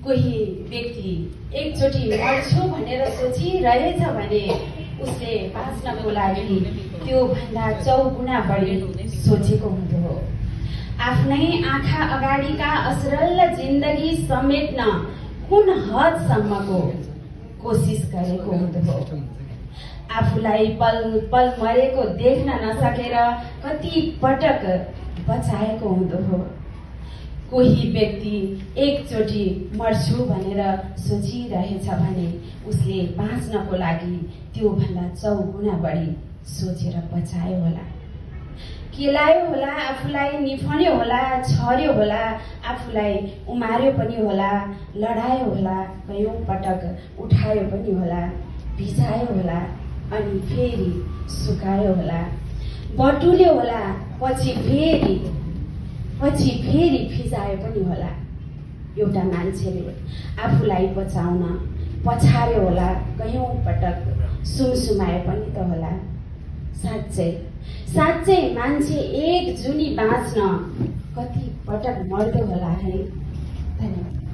कोही व्यक्ति एकचोटि मर्छु भनेर सोचिरहेछ भने उसले बाँच्नको लागि त्यो भन्दा चौगुणा बढी सोचेको हुँदो हो। आफ्नै आँखा अगाडिका असरल जिन्दगी समेट्न कुन हदसम्मको कोसिस गरेको हुँदो हो। आफूलाई पल पल मरेको देख्न नसकेर कति पटक बचाएको हुँदो हो। कोही व्यक्ति एकचोटि मर्छु भनेर सोचिरहेछ भने उसले बाँच्नको लागि त्यो भन्दा चौगुणा बढी सोचेर बचायो होला। केलायो होला, आफूलाई निफन्यो होला, छर्यो होला, आफूलाई उमार्यो पनि होला, लडायो होला, कयौं पटक उठायो पनि होला, भिजायो होला, अनि फेरि सुकायो होला, बटुल्यो होला, पछि फेरि भिजायो पनि होला। एउटा मान्छेले आफूलाई बचाउन पछार्यो होला, कयौं पटक सुमसुमायो पनि त होला। साँच्चै मान्छे एक जुनी बाँच्न कति पटक मर्दो होला है। धन्यवाद।